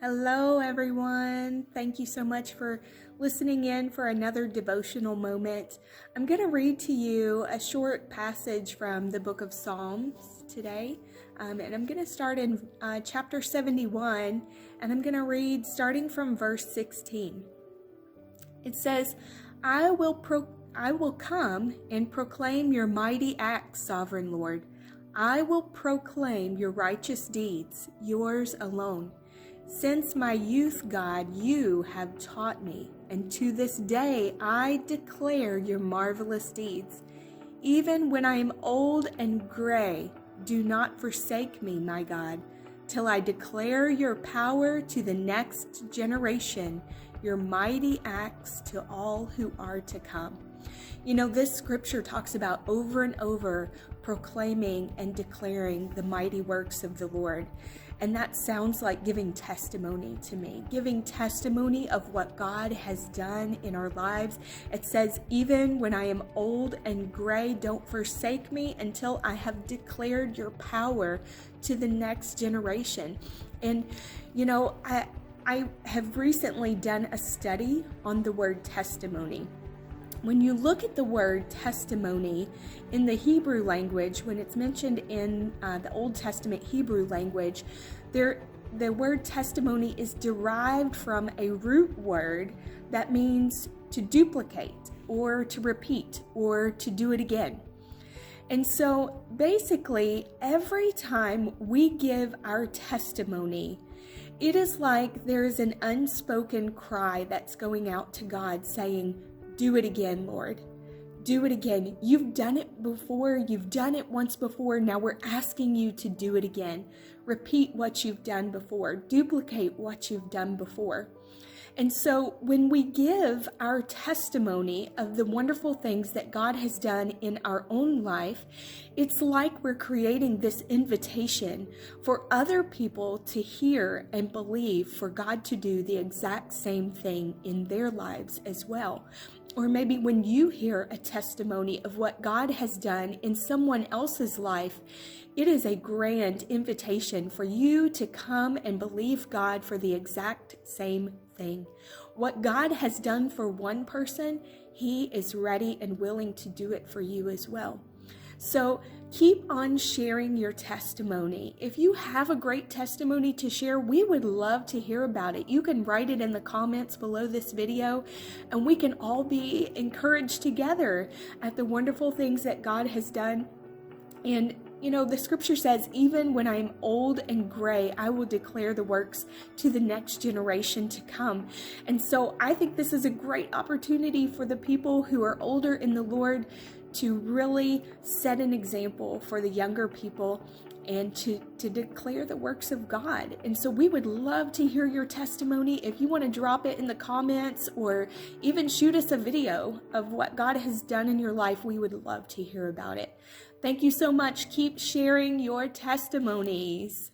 Hello, everyone. Thank you so much for listening in for another devotional moment. I'm going to read to you a short passage from the book of Psalms today. And I'm going to start in chapter 71, and I'm going to read starting from verse 16. It says, I will come and proclaim your mighty acts, sovereign Lord. I will proclaim your righteous deeds, yours alone. Since my youth, God, you have taught me, and to this day I declare your marvelous deeds. Even when I am old and gray, do not forsake me, my God, till I declare your power to the next generation, your mighty acts to all who are to come. You know, this scripture talks about over and over proclaiming and declaring the mighty works of the Lord. And that sounds like giving testimony to me, giving testimony of what God has done in our lives. It says, even when I am old and gray, don't forsake me until I have declared your power to the next generation. And, you know, I have recently done a study on the word testimony. When you look at the word testimony in the Hebrew language, when it's mentioned in the Old Testament Hebrew language, the word testimony is derived from a root word that means to duplicate or to repeat or to do it again. And so basically, every time we give our testimony, it is like there is an unspoken cry that's going out to God saying, do it again, Lord. Do it again. You've done it before. You've done it once before. Now we're asking you to do it again. Repeat what you've done before. Duplicate what you've done before. And so when we give our testimony of the wonderful things that God has done in our own life, it's like we're creating this invitation for other people to hear and believe for God to do the exact same thing in their lives as well. Or maybe when you hear a testimony of what God has done in someone else's life, it is a grand invitation for you to come and believe God for the exact same thing. What God has done for one person, He is ready and willing to do it for you as well. So keep on sharing your testimony. If you have a great testimony to share, we would love to hear about it. You can write it in the comments below this video, and we can all be encouraged together at the wonderful things that God has done. And you know, the scripture says, even when I'm old and gray, I will declare the works to the next generation to come. And so I think this is a great opportunity for the people who are older in the Lord to really set an example for the younger people and to declare the works of God. And so we would love to hear your testimony. If you want to drop it in the comments or even shoot us a video of what God has done in your life, we would love to hear about it. Thank you so much. Keep sharing your testimonies.